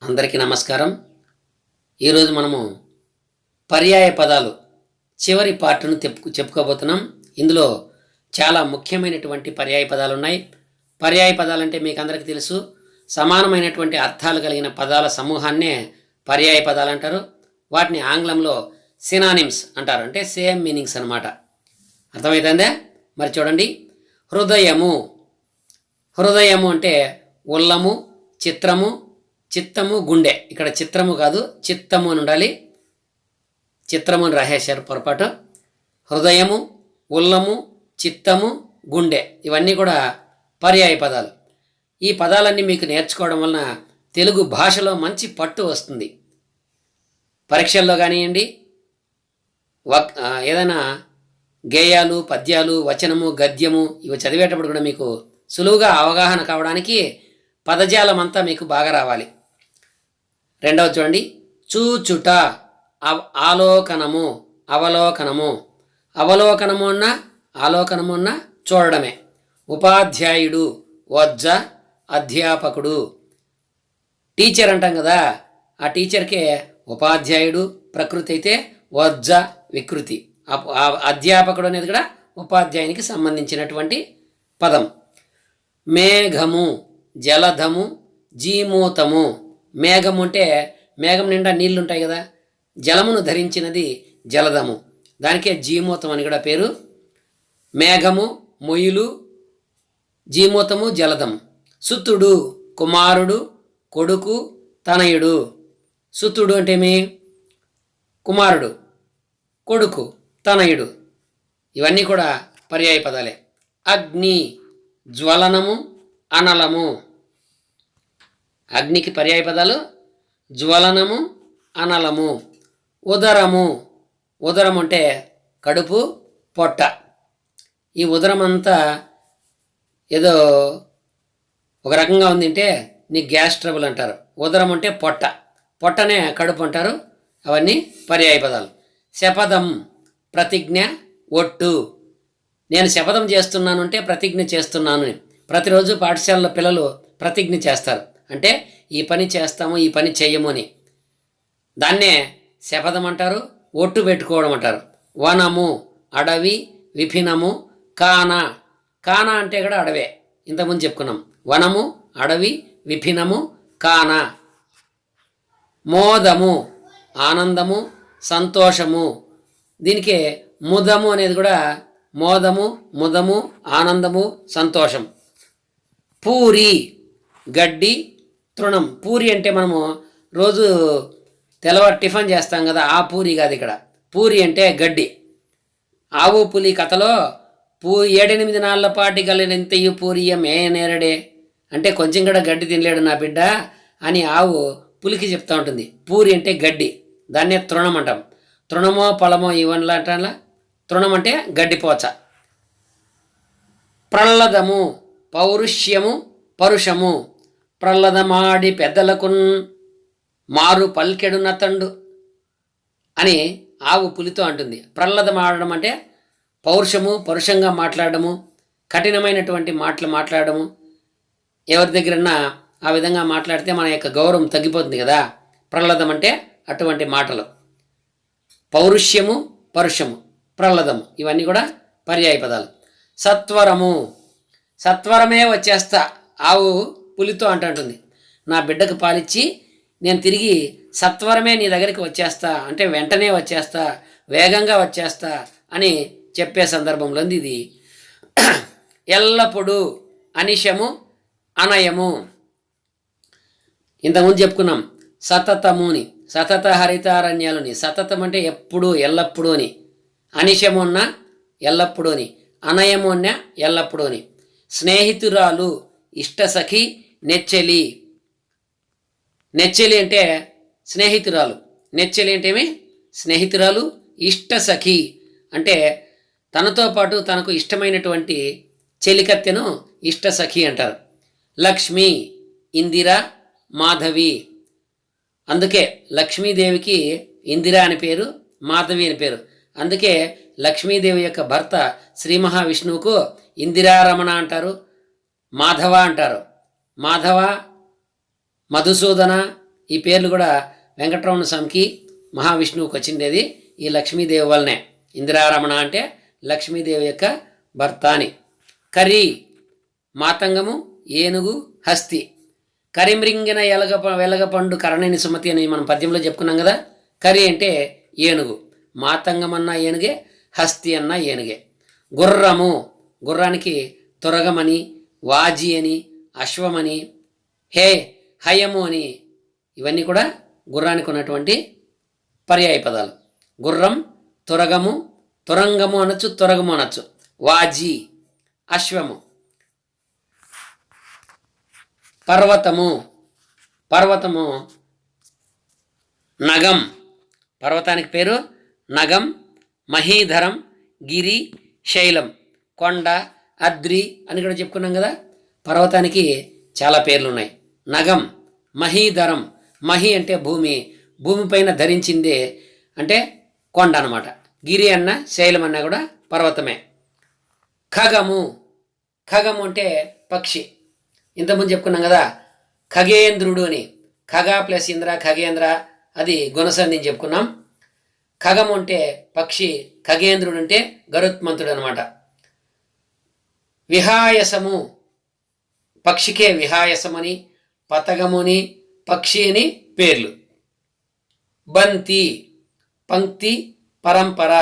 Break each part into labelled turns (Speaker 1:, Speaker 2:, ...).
Speaker 1: అందరికీ నమస్కారం. ఈరోజు మనము పర్యాయ పదాలు చివరి పార్ట్ను చెప్పుకోబోతున్నాం. ఇందులో చాలా ముఖ్యమైనటువంటి పర్యాయ పదాలు ఉన్నాయి. పర్యాయ పదాలంటే మీకు అందరికీ తెలుసు, సమానమైనటువంటి అర్థాలు కలిగిన పదాల సమూహాన్నే పర్యాయ పదాలు అంటారు. వాటిని ఆంగ్లంలో సినానిమ్స్ అంటారు, అంటే సేమ్ మీనింగ్స్ అన్నమాట. అర్థమవుతుందే? మరి చూడండి, హృదయము. హృదయము అంటే ఉల్లము, చిత్రము, చిత్తము, గుండె. ఇక్కడ చిత్రము కాదు, చిత్తము అని ఉండాలి. చిత్రము అని రాసేశారు పొరపాటు. హృదయము, ఉల్లము, చిత్తము, గుండె ఇవన్నీ కూడా పర్యాయ పదాలు. ఈ పదాలన్నీ మీకు నేర్చుకోవడం వలన తెలుగు భాషలో మంచి పట్టు వస్తుంది. పరీక్షల్లో కానివ్వండి, ఏదైనా గేయాలు, పద్యాలు, వచనము, గద్యము ఇవి చదివేటప్పుడు కూడా మీకు సులువుగా అవగాహన కావడానికి పదజాలం అంతా మీకు బాగా రావాలి. రెండవది చూడండి, చూచుట, ఆలోకనము, అవలోకనము. అవలోకనము అన్న ఆలోకనము అన్న చూడడమే. ఉపాధ్యాయుడు, వజ్జ, అధ్యాపకుడు. టీచర్ అంటాం కదా, ఆ టీచర్కే ఉపాధ్యాయుడు ప్రకృతి అయితే వజ్జ వికృతి. అధ్యాపకుడు అనేది కూడా ఉపాధ్యాయునికి సంబంధించినటువంటి పదం. మేఘము, జలధము, జీమూతము. మేఘము అంటే మేఘం నిండా నీళ్లు ఉంటాయి కదా, జలమును ధరించినది జలధము, దానికే జీమూతం అని కూడా పేరు. మేఘము, మొయ్యులు, జీమూతము, జలధము. సుతుడు, కుమారుడు, కొడుకు, తనయుడు. సుతుడు అంటే ఏమి? కుమారుడు, కొడుకు, తనయుడు. ఇవన్నీ కూడా పర్యాయ పదాలే. అగ్ని, జ్వలనము, అనలము. అగ్నికి పర్యాయ పదాలు జ్వలనము, అనలము. ఉదరము. ఉదరం అంటే కడుపు, పొట్ట. ఈ ఉదరం అంతా ఏదో ఒక రకంగా ఉంది అంటే నీకు గ్యాస్ ట్రబుల్ అంటారు. ఉదరం అంటే పొట్ట, పొట్టనే కడుపు అంటారు. అవన్నీ పర్యాయ పదాలు. శపథం, ప్రతిజ్ఞ, ఒట్టు. నేను శపథం చేస్తున్నాను అంటే ప్రతిజ్ఞ చేస్తున్నాను. ప్రతిరోజు పాఠశాలలో పిల్లలు ప్రతిజ్ఞ చేస్తారు, అంటే ఈ పని చేస్తాము, ఈ పని చెయ్యము అని. దాన్నే శపథం అంటారు, ఒట్టు పెట్టుకోవడం అంటారు. వనము, అడవి, విభిన్నము. కాన. కాన అంటే కూడా అడవే, ఇంతకుముందు చెప్పుకున్నాం. వనము, అడవి, విభిన్నము, కాన. మోదము, ఆనందము, సంతోషము. దీనికే ముదము అనేది కూడా మోదము, ముదము, ఆనందము, సంతోషం. పూరి, గడ్డి, తృణం. పూరి అంటే మనము రోజు తెల్లవారు టిఫిన్ చేస్తాం కదా, ఆ పూరి కాదు ఇక్కడ. పూరి అంటే గడ్డి. ఆవు పులి కథలో 7-8 నాళ్ళ పాటి గలెంతయు పూరియం ఏ నేరడే అంటే కొంచెం కూడా గడ్డి తినలేడు నా బిడ్డ అని ఆవు పులికి చెప్తూ ఉంటుంది. పూరి అంటే గడ్డి, దాన్నే తృణం అంటాం. తృణమో పొలమో ఇవన్లా అంటారా. తృణం అంటే గడ్డిపోచ. ప్రహ్లదము, పౌరుష్యము, పరుషము. ప్రహ్లదమాడి పెద్దలకున్ మారు పల్కెడు నతండు అని ఆవు పులితో అంటుంది. ప్రహ్లదమాడడం అంటే పౌరుషము, పరుషంగా మాట్లాడము, కఠినమైనటువంటి మాటలు మాట్లాడము. ఎవరి దగ్గరన్నా ఆ విధంగా మాట్లాడితే మన యొక్క గౌరవం తగ్గిపోతుంది కదా. ప్రహ్లదం అంటే అటువంటి మాటలు. పౌరుష్యము, పరుషము, ప్రహ్లదము ఇవన్నీ కూడా పర్యాయ పదాలు. సత్వరము. సత్వరమే వచ్చేస్తా ఆవు పులితో అంటుంది. నా బిడ్డకు పాలిచ్చి నేను తిరిగి సత్వరమే నీ దగ్గరికి వచ్చేస్తా, అంటే వెంటనే వచ్చేస్తా, వేగంగా వచ్చేస్తా అని చెప్పే సందర్భంలో ఇది. ఎల్లప్పుడూ, అనిశము, అనయము. ఇంతకుముందు చెప్పుకున్నాం. సతతముని, సతత హరితారణ్యాలని. సతతం అంటే ఎప్పుడు, ఎల్లప్పుడూ అని. అనిశము అన్న ఎల్లప్పుడూ అని. అనయము అన్న ఎల్లప్పుడూ అని. స్నేహితురాలు, ఇష్టసఖి, నెచ్చెలి. నెచ్చెలి అంటే స్నేహితురాలు. నెచ్చెలి అంటే ఏమి? స్నేహితురాలు. ఇష్టసఖి అంటే తనతో పాటు తనకు ఇష్టమైనటువంటి చెలికత్తెను ఇష్టసఖి అంటారు. లక్ష్మి, ఇందిర, మాధవి. అందుకే లక్ష్మీదేవికి ఇందిర అని పేరు, మాధవి అని పేరు. అందుకే లక్ష్మీదేవి యొక్క భర్త శ్రీ మహావిష్ణువుకు ఇందిరారమణ అంటారు, మాధవ అంటారు. మాధవ, మధుసూదన, ఈ పేర్లు కూడా వెంకటరమణ స్వామికి మహావిష్ణువుకి వచ్చిండేది ఈ లక్ష్మీదేవి వల్లనే. ఇందిరారమణ అంటే లక్ష్మీదేవి యొక్క భర్త అని. కరి మాతంగము, ఏనుగు, హస్తి. కరిమ్రింగిన వెలగపండు కరణిని సుమతి అని మనం పద్యంలో చెప్పుకున్నాం కదా. కరి అంటే ఏనుగు, మాతంగం అన్న ఏనుగే, హస్తి అన్న ఏనుగే. గుర్రము, గుర్రానికి తురగమని, వాజి అని, అశ్వమని, హయము అని, ఇవన్నీ కూడా గుర్రానికి ఉన్నటువంటి పర్యాయ పదాలు. గుర్రం, తురగము, తురంగము అనొచ్చు, తురగము అనొచ్చు. వాజి, అశ్వము. పర్వతము, పర్వతము నగం, పర్వతానికి పేరు నగం. మహీధరం, గిరి, శైలం, కొండ, అద్రి అని కూడా చెప్పుకున్నాం కదా. పర్వతానికి చాలా పేర్లు ఉన్నాయి. నగం, మహీధరం, మహి అంటే భూమి, భూమిపైన ధరించిందే అంటే కొండ అన్నమాట. గిరి అన్న, శైలం అన్న కూడా పర్వతమే. ఖగము, ఖగము అంటే పక్షి. ఇంతకుముందు చెప్పుకున్నాం కదా ఖగేంద్రుడు అని. ఖగ ప్లస్ ఇంద్ర, ఖగేంద్ర, అది గుణసంధిని చెప్పుకున్నాం. ఖగము అంటే పక్షి, ఖగేంద్రుడు అంటే గరుత్మంతుడు అనమాట. విహాయసము, పక్షికే విహాయసమని, పతగముని, పక్షి అని పేర్లు. బంతి, పంక్తి, పరంపర.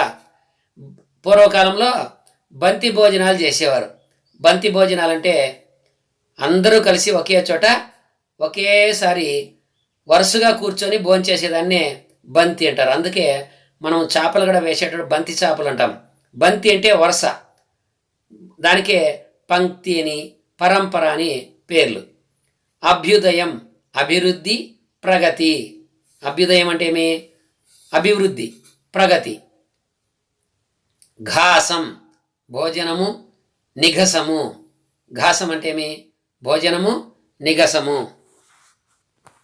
Speaker 1: పూర్వకాలంలో బంతి భోజనాలు చేసేవారు. బంతి భోజనాలంటే అందరూ కలిసి ఒకే చోట ఒకేసారి వరుసగా కూర్చొని భోంచేసేదాన్నే బంతి అంటారు. అందుకే మనం చేపలు కూడా వేసేటప్పుడు బంతి చేపలు అంటాం. బంతి అంటే వరుస, దానికే పంక్తి అని, పరంపర అని పేర్లు. అభ్యుదయం, అభివృద్ధి, ప్రగతి. అభ్యుదయం అంటే ఏమి? అభివృద్ధి, ప్రగతి. ఘాసం, భోజనము, నిఘసము. ఘాసం అంటే ఏమి? భోజనము, నిఘసము.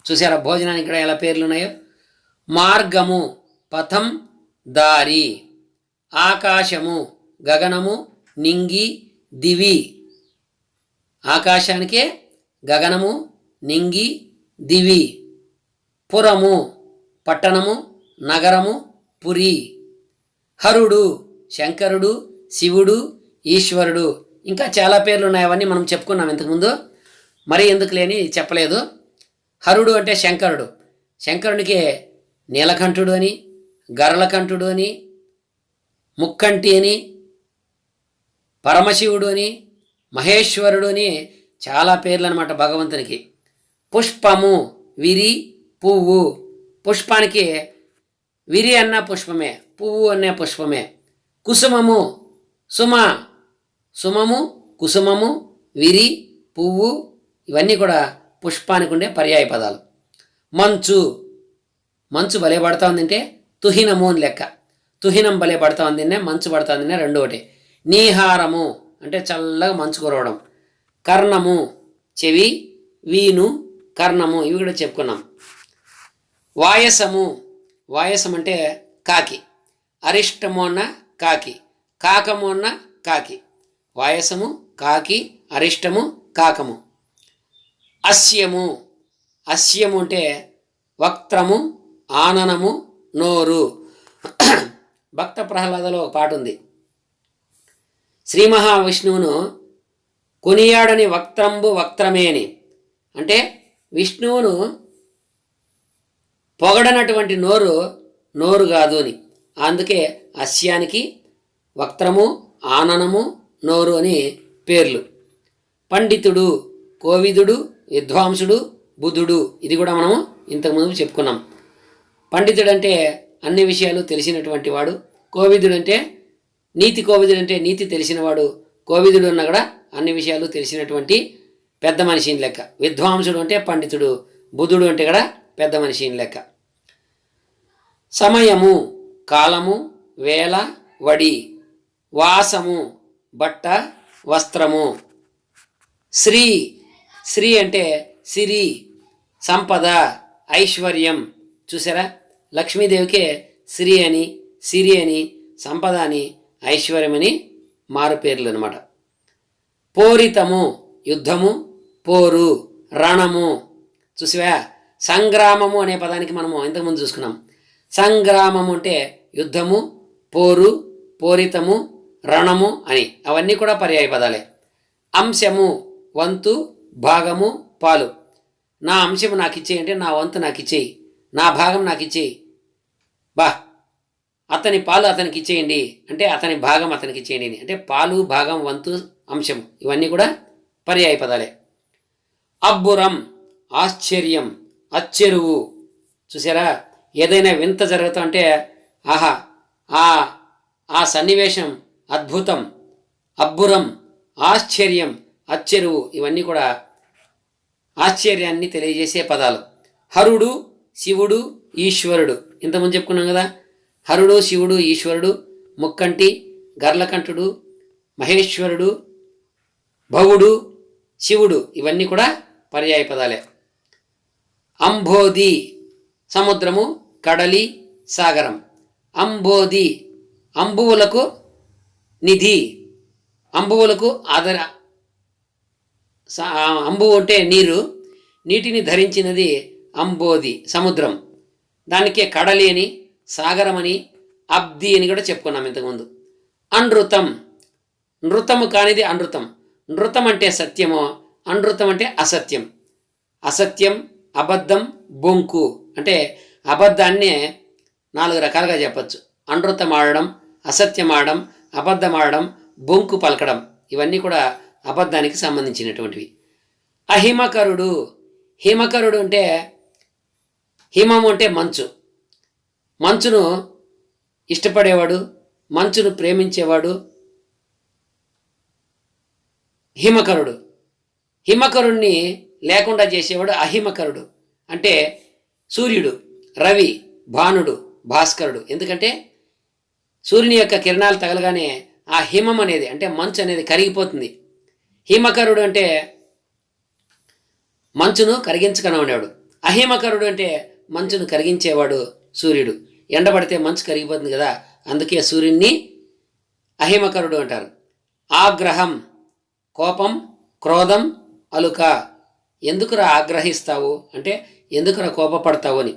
Speaker 1: చూసారా భోజనానికి ఇక్కడ ఎలా పేర్లు ఉన్నాయో. మార్గము, పథం, దారి. ఆకాశము, గగనము, నింగి, దివి. ఆకాశానికే గగనము, నింగి, దివి. పురము, పట్టణము, నగరము, పురి. హరుడు, శంకరుడు, శివుడు, ఈశ్వరుడు. ఇంకా చాలా పేర్లు ఉన్నాయి, అవన్నీ మనం చెప్పుకున్నాం ఇంతకుముందు, మరి ఎందుకు లేని చెప్పలేదు. హరుడు అంటే శంకరుడు. శంకరునికి నీలకంఠుడు అని, గరళకంఠుడు అని, ముక్కంటి అని, పరమశివుడు అని, మహేశ్వరుడు అని చాలా పేర్లు అనమాట భగవంతునికి. పుష్పము, విరి, పువ్వు. పుష్పానికి విరి అన్న పుష్పమే, పువ్వు అన్న పుష్పమే. కుసుమము, సుమ. సుమము, కుసుమము, విరి, పువ్వు, ఇవన్నీ కూడా పుష్పానికి ఉండే పర్యాయ పదాలు. మంచు, మంచు భలే పడతా ఉందంటే తుహినము అని లెక్క. తుహినం భలే పడతా ఉందినే, మంచు పడతా ఉందినే, రెండు ఒకటి. నీహారము అంటే చల్లగా మంచు కురవడం. కర్ణము, చెవి, వీను, కర్ణము, ఇవి కూడా చెప్పుకున్నాం. వాయసము, వాయసం అంటే కాకి. అరిష్టము అన్న కాకి, కాకము అన్న కాకి. వాయసము, కాకి, అరిష్టము, కాకము. అస్యము, అస్యము అంటే వక్త్రము, ఆననము, నోరు. భక్త ప్రహ్లాదలో ఒక పాట ఉంది. శ్రీ మహావిష్ణువును కొనియాడని వక్త్రంబు వక్త్రమే అని. అంటే విష్ణువును పొగడనటువంటి నోరు నోరు కాదు అని. అందుకే అస్యానికి వక్త్రము, ఆననము, నోరు అని పేర్లు. పండితుడు, కోవిదుడు, విద్వాంసుడు, బుధుడు, ఇది కూడా మనము ఇంతకుముందు చెప్పుకున్నాం. పండితుడు అంటే అన్ని విషయాలు తెలిసినటువంటి వాడు. కోవిదుడు అంటే నీతి, కోవిదుడు అంటే నీతి తెలిసినవాడు. కోవిదుడు అన్న కూడా అన్ని విషయాలు తెలిసినటువంటి పెద్ద మనిషిని లెక్క. విద్వాంసుడు అంటే పండితుడు, బుధుడు అంటే కూడా పెద్ద మనిషిని లెక్క. సమయము, కాలము, వేళ, వడి. వాసము, బట్ట, వస్త్రము. శ్రీ, శ్రీ అంటే సిరి, సంపద, ఐశ్వర్యం. చూసారా లక్ష్మీదేవికే శ్రీ అని, సిరి అని, సంపద అని, ఐశ్వర్యం అని మారు పేర్లు అనమాట. పోరితము, యుద్ధము, పోరు, రణము. చూసావా సంగ్రామము అనే పదానికి మనము ఇంతకుముందు చూసుకున్నాం. సంగ్రామము అంటే యుద్ధము, పోరు, పోరితము, రణము అని, అవన్నీ కూడా పర్యాయ పదాలే. అంశము వంతు, భాగము, పాలు. నా అంశము నాకు ఇచ్చేయి అంటే నా వంతు నాకు ఇచ్చేయి, నా భాగం నాకు ఇచ్చేయి. అతని పాలు అతనికి ఇచ్చేయండి అంటే అతని భాగం అతనికి ఇచ్చేయండి అంటే పాలు, భాగం, వంతు, అంశం ఇవన్నీ కూడా పర్యాయ పదాలే. అబ్బురం ఆశ్చర్యం, అచ్చెరువు. చూసారా, ఏదైనా వింత జరుగుతా అంటే ఆహా ఆ సన్నివేశం అద్భుతం. అబ్బురం, ఆశ్చర్యం, అచ్చెరువు ఇవన్నీ కూడా ఆశ్చర్యాన్ని తెలియజేసే పదాలు. హరుడు, శివుడు, ఈశ్వరుడు ఇంతకుముందు చెప్పుకున్నాం కదా. హరుడు, శివుడు, ఈశ్వరుడు, ముక్కంటి, గర్లకంఠుడు, మహేశ్వరుడు, భవుడు, శివుడు ఇవన్నీ కూడా పర్యాయ పదాలే. అంబోధి సముద్రము, కడలి, సాగరం. అంబోధి అంబువులకు నిధి, అంబువులకు ఆదర. అంబువు అంటే నీరు, నీటిని ధరించినది అంబోధి సముద్రం. దానికే కడలి అని, సాగరం అని, అబ్ది అని కూడా చెప్పుకున్నాం ఇంతకుముందు. అనృతం నృతము కానిది అనృతం. నృతం అంటే సత్యము, అనృతం అంటే అసత్యం. అసత్యం, అబద్ధం, బొంకు అంటే అబద్ధాన్నే 4 రకాలుగా చెప్పచ్చు. అనృతం ఆడడం, అసత్యం ఆడడం, అబద్ధం ఆడడం, బొంకు పలకడం ఇవన్నీ కూడా అబద్ధానికి సంబంధించినటువంటివి. అహిమకరుడు, హిమకరుడు అంటే హిమము అంటే మంచు, మంచును ఇష్టపడేవాడు, మంచును ప్రేమించేవాడు హిమకరుడు. హిమకరుణ్ణి లేకుండా చేసేవాడు అహిమకరుడు. అంటే సూర్యుడు, రవి, భానుడు, భాస్కరుడు. ఎందుకంటే సూర్యుని యొక్క కిరణాలు తగలగానే ఆ హిమం అనేది అంటే మంచు అనేది కరిగిపోతుంది. హిమకరుడు అంటే మంచును కరిగించకనవాడు. అహిమకరుడు అంటే మంచును కరిగించేవాడు సూర్యుడు. ఎండబడితే మంచు కరిగిపోతుంది కదా, అందుకే సూర్యుడిని అహిమకరుడు అంటారు. ఆగ్రహం కోపం, క్రోధం, అలుక. ఎందుకురా ఆగ్రహిస్తావు అంటే ఎందుకురా కోపపడతావు అని.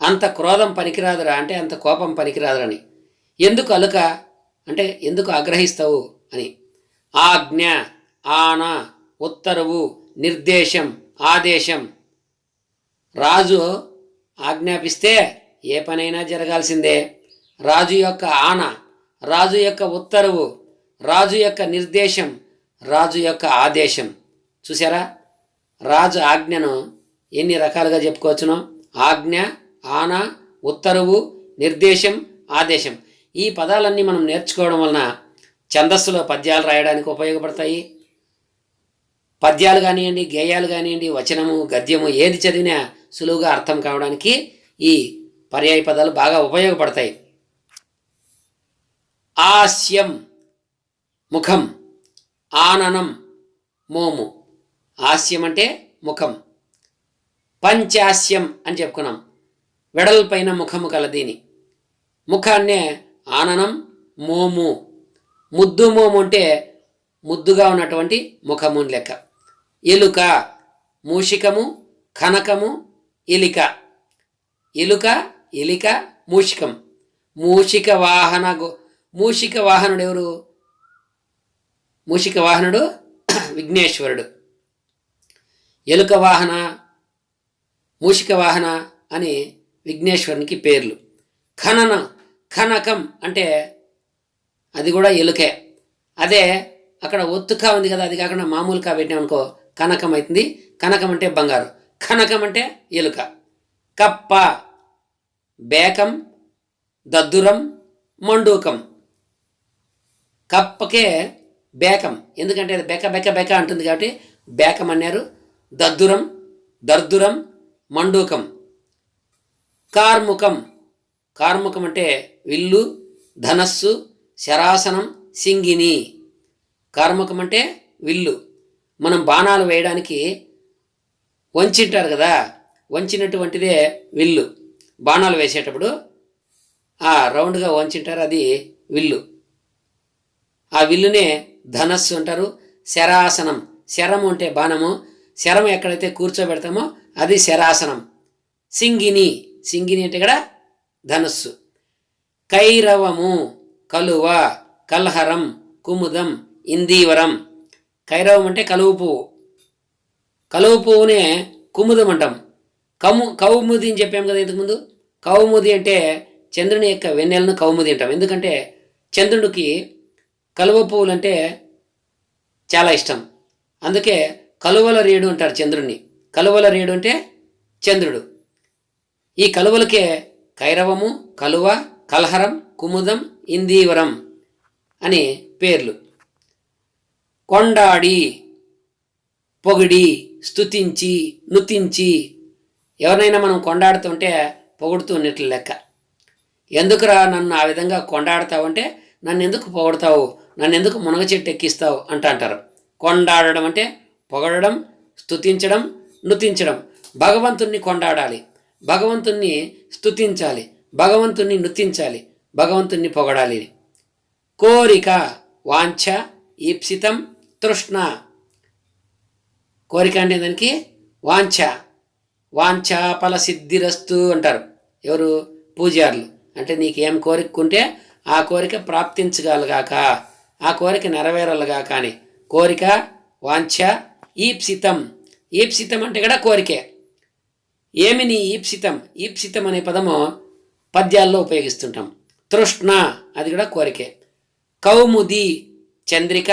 Speaker 1: అంత క్రోధం పనికిరాదురా అంటే అంత కోపం పనికిరాదురని. ఎందుకు అలుక అంటే ఎందుకు ఆగ్రహిస్తావు అని. ఆజ్ఞ ఆన, ఉత్తర్వు, నిర్దేశం, ఆదేశం. రాజు ఆజ్ఞాపిస్తే ఏ పనైనా జరగాల్సిందే. రాజు యొక్క ఆన, రాజు యొక్క ఉత్తర్వు, రాజు యొక్క నిర్దేశం, రాజు యొక్క ఆదేశం. చూసారా, రాజు ఆజ్ఞను ఎన్ని రకాలుగా చెప్పుకోవచ్చునో. ఆజ్ఞ, ఆన, ఉత్తర్వు, నిర్దేశం, ఆదేశం. ఈ పదాలన్నీ మనం నేర్చుకోవడం వలన ఛందస్సులో పద్యాలు రాయడానికి ఉపయోగపడతాయి. పద్యాలు కానివ్వండి, గేయాలు కానివ్వండి, వచనము, గద్యము ఏది చదివినా సులువుగా అర్థం కావడానికి ఈ పర్యాయ పదాలు బాగా ఉపయోగపడతాయి. ఆస్యం ముఖం, ఆననం మోము. హాస్యం అంటే ముఖం. పంచాస్యం అని చెప్పుకున్నాం, వెడల్పైన ముఖము కలదీని. ముఖాన్నే ఆననం, మోము. ముద్దు మోము అంటే ముద్దుగా ఉన్నటువంటి ముఖము లెక్క. ఎలుక, మూషికము, కనకము, ఎలిక. ఎలుక, ఎలిక, మూషికం. మూషిక వాహనుడు ఎవరు? మూషిక వాహనుడు విఘ్నేశ్వరుడు. ఎలుక వాహన, మూషిక వాహన అని విఘ్నేశ్వరునికి పేర్లు. కనకం అంటే అది కూడా ఎలుకే. అదే అక్కడ ఒత్తుకా ఉంది కదా, అది కాకుండా మామూలుగా పెట్టామనుకో కనకం అవుతుంది. కనకం అంటే బంగారు, కనకం అంటే ఎలుక. కప్ప, బేకం, దద్దురం, మండూకం. కప్పకే బేకం, ఎందుకంటే అది బెక బెక బెక అంటుంది కాబట్టి బేకం అన్నారు. దద్దురం, దర్దురం, మండూకం. కార్ముకం, కార్ముకం అంటే విల్లు, ధనస్సు, శరాసనం, సింగిని. కార్ముకం అంటే విల్లు. మనం బాణాలు వేయడానికి వంచింటారు కదా, వంచినటువంటిదే విల్లు. బాణాలు వేసేటప్పుడు రౌండ్గా వంచింటారు, అది విల్లు. ఆ విల్లునే ధనస్సు అంటారు. శరాసనం, శరము అంటే బాణము. శరం ఎక్కడైతే కూర్చోబెడతామో అది శరాసనం. సింగిని, సింగిని అంటే ఇక్కడ ధనుస్సు. కైరవము, కలువ, కల్హరం, కుముదం, ఇందీవరం. కైరవం అంటే కలువ పువ్వు, కలువ పువ్వునే కుముదం అంటాం. కౌముది అని చెప్పాము కదా ఇంతకుముందు. కౌముది అంటే చంద్రుని యొక్క వెన్నెలను కౌముది అంటాం. ఎందుకంటే చంద్రుడికి కలువ పువ్వులు అంటే చాలా ఇష్టం. అందుకే కలువల రేడు అంటారు చంద్రుడిని. కలువల రేడు అంటే చంద్రుడు. ఈ కలువలకే కైరవము, కలువ, కల్హరం, కుముదం, ఇందీవరం అని పేర్లు. కొండాడి, పొగిడి, స్తుతించి, నుతించి. ఎవరినైనా మనం కొండాడుతుంటే పొగుడుతూ ఉన్నట్లు లెక్క. ఎందుకురా నన్ను ఆ విధంగా కొండాడతావంటే, నన్ను ఎందుకు పొగడతావు, నన్ను ఎందుకు మునగ చెట్టు ఎక్కిస్తావు అంటారు. కొండాడడం అంటే పొగడడం, స్తుతించడం, నుతించడం. భగవంతుణ్ణి కొండాడాలి, భగవంతుణ్ణి స్తుతించాలి, భగవంతుణ్ణి నుతించాలి, భగవంతుణ్ణి పొగడాలి. కోరిక, వాంఛ, ఈప్సితం, తృష్ణ. కోరిక అంటే దానికి వాంఛ. వాంఛ ఫల సిద్ధిరస్తు అంటారు ఎవరు? పూజారులు. అంటే నీకేం కోరికుంటే ఆ కోరిక ప్రాప్తించగలగాక, ఆ కోరిక నెరవేరలుగాక అని. కోరిక, వాంఛ, ఈప్సితం. ఈప్సితం అంటే కూడా కోరికే. ఏమి నీ ఈప్సితం? ఈప్సితం అనే పదము పద్యాల్లో ఉపయోగిస్తుంటాం. తృష్ణ, అది కూడా కోరికే. కౌముది, చంద్రిక,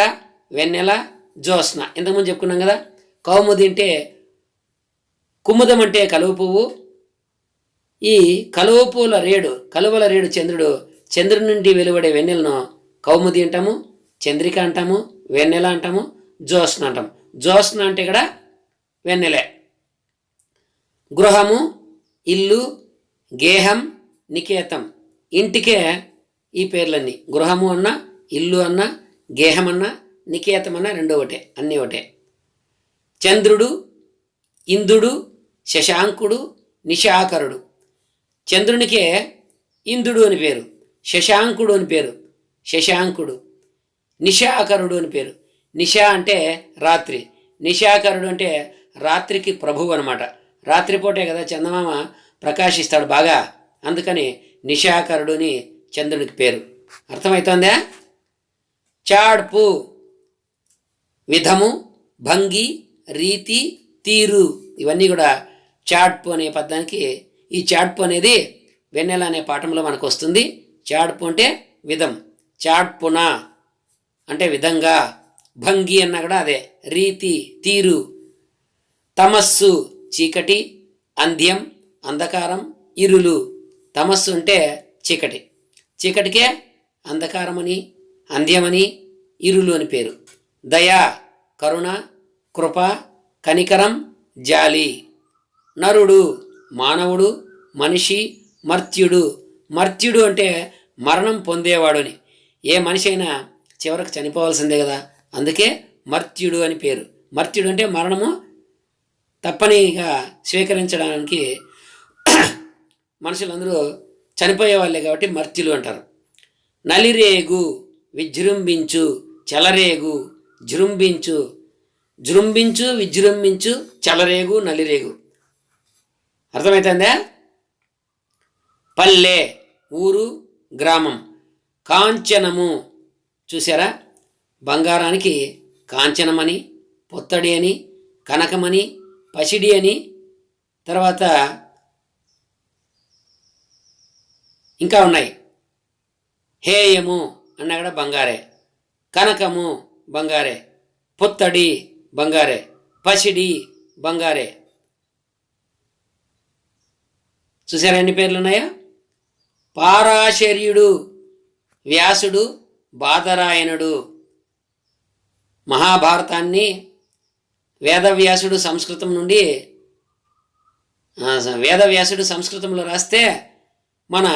Speaker 1: వెన్నెల, జ్యోత్స్న. ఇంతకుముందు చెప్పుకున్నాం కదా. కౌముది అంటే కుముదం అంటే కలువ పువ్వు. ఈ కలువ పువ్వుల రేడు, కలువల రేడు చంద్రుడు. చంద్రుడి నుండి వెలువడే వెన్నెలను కౌముది అంటాము, చంద్రిక అంటాము, వెన్నెల అంటాము, జ్యోత్స్న అంటాము. జ్యోత్స్న అంటే ఇక్కడ వెన్నెలే. గృహము, ఇల్లు, గేహం, నికేతం. ఇంటికే ఈ పేర్లన్నీ. గృహము అన్న, ఇల్లు అన్న, గేహం అన్న, నికేతం అన్న రెండు ఒకటే, అన్నీ ఒకటే. చంద్రుడు, ఇంద్రుడు, శశాంకుడు, నిశాకరుడు. చంద్రునికే ఇంద్రుడు అని పేరు, శశాంకుడు అని పేరు, శశాంకుడు. నిశాకరుడు అని పేరు. నిశా అంటే రాత్రి, నిశాకరుడు అంటే రాత్రికి ప్రభువు అనమాట. రాత్రిపూటే కదా చందమామ ప్రకాశిస్తాడు బాగా, అందుకని నిశాకరుడు అని చంద్రునికి పేరు. అర్థమవుతుందా? చాడ్పు, విధము, భంగి, రీతి, తీరు. ఇవన్నీ కూడా చాడ్పు అనే పదానికి. ఈ చాడ్పు అనేది వెన్నెల అనే పాఠంలో మనకు వస్తుంది. చాడ్పు అంటే విధం, చాడ్పున అంటే విధంగా, భంగి అన్న కూడా అదే, రీతి, తీరు. తమస్సు, చీకటి, అంధ్యం, అంధకారం, ఇరులు. తమస్సు అంటే చీకటి, చీకటికే అంధకారమని, అంధ్యమని, ఇరులు అని పేరు. దయ, కరుణ, కృప, కనికరం, జాలి. నరుడు, మానవుడు, మనిషి, మర్త్యుడు. మర్త్యుడు అంటే మరణం పొందేవాడు అని. ఏ మనిషి అయినా చివరకు చనిపోవాల్సిందే కదా, అందుకే మర్త్యుడు అని పేరు. మర్త్యుడు అంటే మరణము తప్పనిగా స్వీకరించడానికి మనుషులందరూ చనిపోయే వాళ్ళే కాబట్టి మర్త్యులు అంటారు. నలిరేగు, విజృంభించు, చెలరేగు, జృంభించు. జృంభించు, విజృంభించు, చెలరేగు, నలిరేగు. అర్థమవుతుందా? పల్లె, ఊరు, గ్రామం. కాంచనము, చూసారా? బంగారానికి కాంచనమని, పొత్తడి అని, కనకమని, పసిడి అని, తర్వాత ఇంకా ఉన్నాయి. హేయము అన్నా కూడా బంగారే, కనకము బంగారే, పొత్తడి బంగారే, పసిడి బంగారే. చూసారా ఎన్ని పేర్లు ఉన్నాయా? పారాశర్యుడు, వ్యాసుడు, బాదరాయణుడు. మహాభారతాన్ని వేదవ్యాసుడు సంస్కృతం నుండి వేదవ్యాసుడు సంస్కృతంలో రాస్తే మన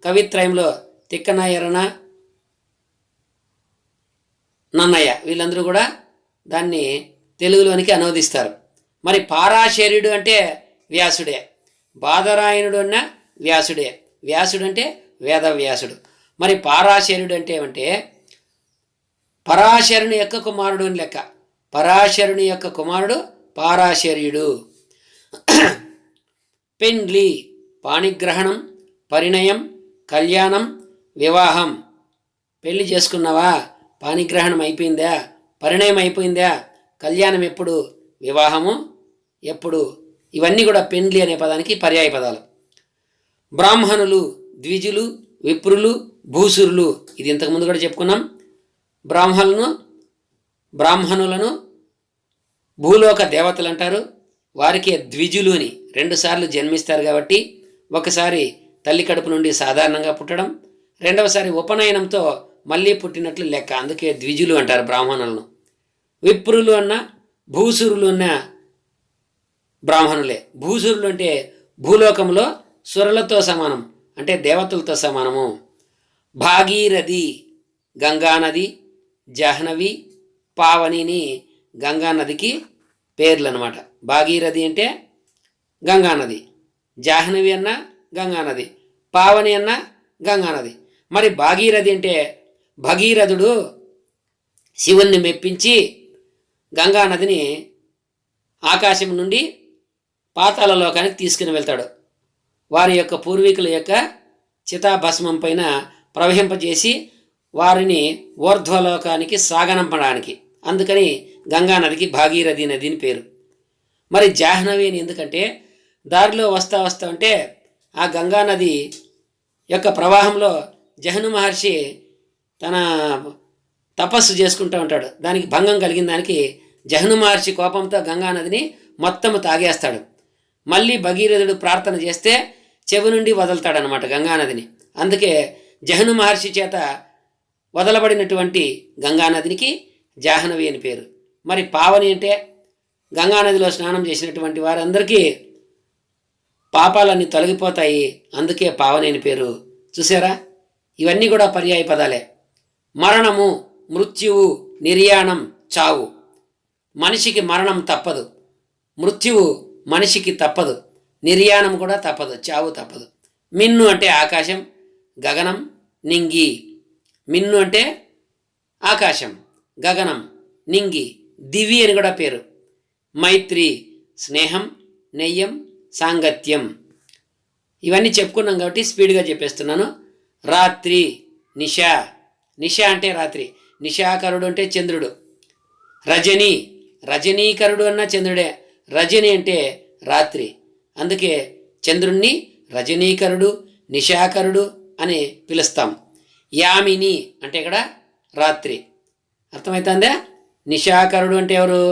Speaker 1: కవిత్రయంలో తిక్కన, ఎర్రన, నన్నయ్య వీళ్ళందరూ కూడా దాన్ని తెలుగులోనికి అనువదిస్తారు. మరి పారాశర్యుడు అంటే వ్యాసుడే, బాదరాయణుడు అన్న వ్యాసుడే. వ్యాసుడు అంటే వేదవ్యాసుడు. మరి పారాశర్యుడు అంటే ఏమంటే పరాశరుని యొక్క కుమారుడు అని లెక్క. పరాశరుని యొక్క కుమారుడు పారాశర్యుడు. పెండ్లి, పాణిగ్రహణం, పరిణయం, కళ్యాణం, వివాహం. పెళ్లి చేసుకున్నావా? పాణిగ్రహణం అయిపోయిందా? పరిణయం అయిపోయిందా? కళ్యాణం ఎప్పుడు? వివాహము ఎప్పుడు? ఇవన్నీ కూడా పెండ్లి అనే పదానికి పర్యాయ పదాలు. బ్రాహ్మణులు, ద్విజులు, విప్రులు, భూసురులు. ఇది ఇంతకుముందు కూడా చెప్పుకున్నాం. బ్రాహ్మణులను భూలోక దేవతలు అంటారు. వారికి ద్విజులు అని 2 సార్లు జన్మిస్తారు కాబట్టి, ఒకసారి తల్లి కడుపు నుండి సాధారణంగా పుట్టడం, రెండవసారి ఉపనయనంతో మళ్ళీ పుట్టినట్లు లెక్క. అందుకే ద్విజులు అంటారు బ్రాహ్మణులను. విప్రులు అన్న, భూసురులు అన్న బ్రాహ్మణులే. భూసురులు అంటే భూలోకంలో సురలతో సమానం, అంటే దేవతలతో సమానము. భాగీరథి, గంగానది, జాహ్నవి, పావనిని గంగానదికి పేర్లు అనమాట. భాగీరథి అంటే గంగానది, జాహ్నవి అన్న గంగానది, పావని అన్న గంగానది. మరి భాగీరథి అంటే భగీరథుడు శివుణ్ణి మెప్పించి గంగానదిని ఆకాశం నుండి పాతాళలోకానికి తీసుకుని వెళ్తాడు. వారి యొక్క పూర్వీకుల యొక్క చితాభస్మం పైన ప్రవహింపజేసి వారిని ఊర్ధ్వలోకానికి సాగనంపడానికి. అందుకని గంగానదికి భాగీరథి నది అని పేరు. మరి జాహ్నవి అని ఎందుకంటే దారిలో వస్తా ఉంటే ఆ గంగానది యొక్క ప్రవాహంలో జహ్ను మహర్షి తన తపస్సు చేసుకుంటూ ఉంటాడు. దానికి భంగం కలిగిన దానికి జహ్ను మహర్షి కోపంతో గంగానదిని మొత్తము తాగేస్తాడు. మళ్ళీ భగీరథుడు ప్రార్థన చేస్తే చెవి నుండి వదులుతాడనమాట గంగానదిని. అందుకే జహ్ను మహర్షి చేత వదలబడినటువంటి గంగానదినికి జాహ్నవి అని పేరు. మరి పావని అంటే గంగానదిలో స్నానం చేసినటువంటి వారందరికీ పాపాలన్నీ తొలగిపోతాయి, అందుకే పావని అని పేరు. చూసారా? ఇవన్నీ కూడా పర్యాయ పదాలే. మరణము, మృత్యువు, నిర్యాణం, చావు. మనిషికి మరణం తప్పదు, మృత్యువు మనిషికి తప్పదు, నిర్యాణం కూడా తప్పదు, చావు తప్పదు. మిన్ను అంటే ఆకాశం, గగనం, నింగి. మిన్ను అంటే ఆకాశం, గగనం, నింగి, దివి అని కూడా పేరు. మైత్రి, స్నేహం, నెయ్యం, సాంగత్యం. ఇవన్నీ చెప్పుకున్నాం కాబట్టి స్పీడ్గా చెప్పేస్తున్నాను. రాత్రి, నిశ. నిశ అంటే రాత్రి, నిశాకరుడు అంటే చంద్రుడు. రజని, రజనీకరుడు అన్న చంద్రుడే. రజని అంటే రాత్రి, అందుకే చంద్రుణ్ణి రజనీకరుడు, నిశాకరుడు అని పిలుస్తాం. యామిని అంటే ఇక్కడ రాత్రి. అర్థమవుతుందా? నిశాకరుడు అంటే ఎవరు?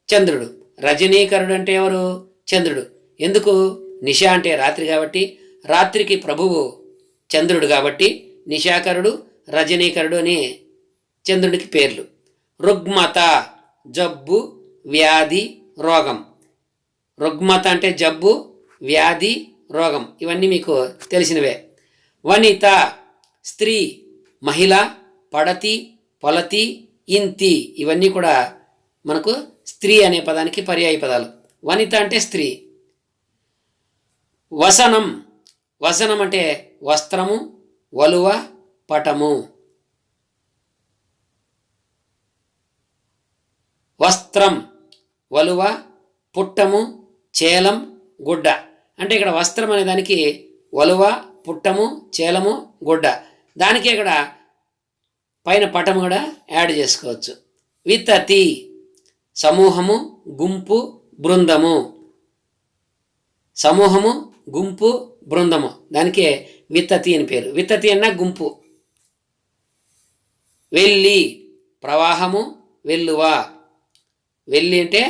Speaker 1: చంద్రుడు. రజనీకరుడు అంటే ఎవరు? చంద్రుడు. ఎందుకు? నిశ అంటే రాత్రి కాబట్టి, రాత్రికి ప్రభువు చంద్రుడు కాబట్టి నిశాకరుడు, రజనీకరుడు అని చంద్రుడికి పేర్లు. రుగ్మత, జబ్బు, వ్యాధి, రోగం. రుగ్మత అంటే జబ్బు, వ్యాధి, రోగం. ఇవన్నీ మీకు తెలిసినవే. వనిత, స్త్రీ, మహిళ, పడతి, పొలతి, ఇంతి. ఇవన్నీ కూడా మనకు స్త్రీ అనే పదానికి పర్యాయ పదాలు. వనిత అంటే స్త్రీ. వసనం, వసనం అంటే వస్త్రము, వలువ, పటము. వస్త్రం, వలువ, పుట్టము, చేలం, గుడ్డ. అంటే ఇక్కడ వస్త్రం అనే దానికి వలువ, పుట్టము, చేలము, గుడ్డ. దానికే ఇక్కడ పైన పటము కూడా యాడ్ చేసుకోవచ్చు. వితతి, సమూహము, గుంపు, బృందము. సమూహము, గుంపు, బృందము. దానికే వితతి అని పేరు. వితతి అన్న గుంపు. వెళ్ళి, ప్రవాహము, వెల్లువ. వెళ్ళి అంటే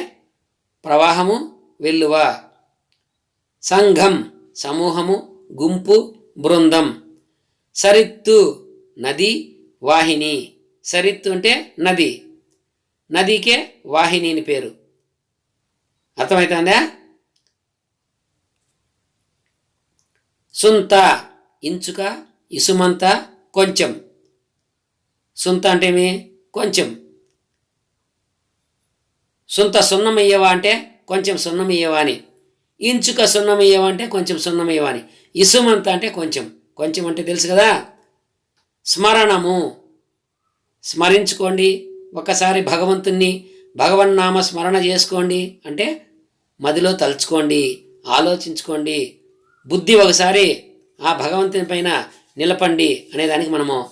Speaker 1: ప్రవాహము, వెల్లువ. సంఘం, సమూహము, గుంపు, బృందం. సరిత్తు, నది, వాహిని. సరిత్తు అంటే నది, నదికే వాహిని అని పేరు. అర్థమవుతుందా? సుంత, ఇంచుక, ఇసుమంత, కొంచెం. సుంత అంటే ఏమి? కొంచెం. సుంత సున్నమయ్యవా అంటే కొంచెం సున్నమయ్యవా అని. ఇంచుక సున్నమయ్యవా అంటే కొంచెం సున్నమయ్యవా అని. ఇసుమంత అంటే కొంచెం. కొంచెం అంటే తెలుసు కదా. స్మరణము, స్మరించుకోండి. ఒకసారి భగవంతుణ్ణి, భగవన్నామ స్మరణ చేసుకోండి అంటే మదిలో తలుచుకోండి ఆలోచించుకోండి. బుద్ధి ఒకసారి ఆ భగవంతుని పైన నిలపండి అనేదానికి మనము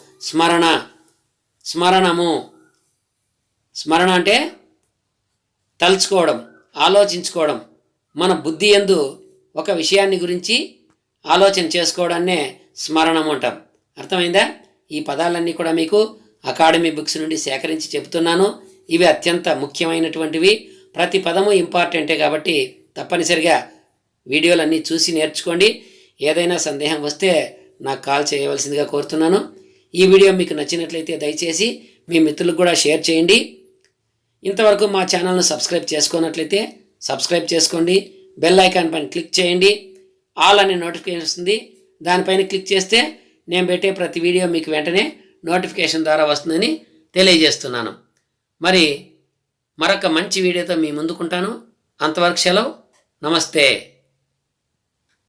Speaker 1: స్మరణము. స్మరణ అంటే తలుచుకోవడం, ఆలోచించుకోవడం. మన బుద్ధి యందు ఒక విషయాన్ని గురించి ఆలోచన చేసుకోవడాన్నే స్మరణం అంటాం. అర్థమైందా? ఈ పదాలన్నీ కూడా మీకు అకాడమీ బుక్స్ నుండి సేకరించి చెబుతున్నాను. ఇవి అత్యంత ముఖ్యమైనటువంటివి. ప్రతి పదము ఇంపార్టెంటే కాబట్టి తప్పనిసరిగా వీడియోలన్నీ చూసి నేర్చుకోండి. ఏదైనా సందేహం వస్తే నాకు కాల్ చేయవలసిందిగా కోరుతున్నాను. ఈ వీడియో మీకు నచ్చినట్లయితే దయచేసి మీ మిత్రులకు కూడా షేర్ చేయండి. ఇంతవరకు మా ఛానల్ను సబ్స్క్రైబ్ చేసుకున్నట్లయితే సబ్స్క్రైబ్ చేసుకోండి. బెల్ ఐకాన్ పైన క్లిక్ చేయండి. ఆల్ అనే నోటిఫికేషన్ వస్తుంది. దానిపైన క్లిక్ చేస్తే నేను పెట్టే ప్రతి వీడియో మీకు వెంటనే నోటిఫికేషన్ ద్వారా వస్తుందని తెలియజేస్తున్నాను. మరి మరొక మంచి వీడియోతో మీ ముందుకుంటాను. అంతవరకు సెలవు. నమస్తే.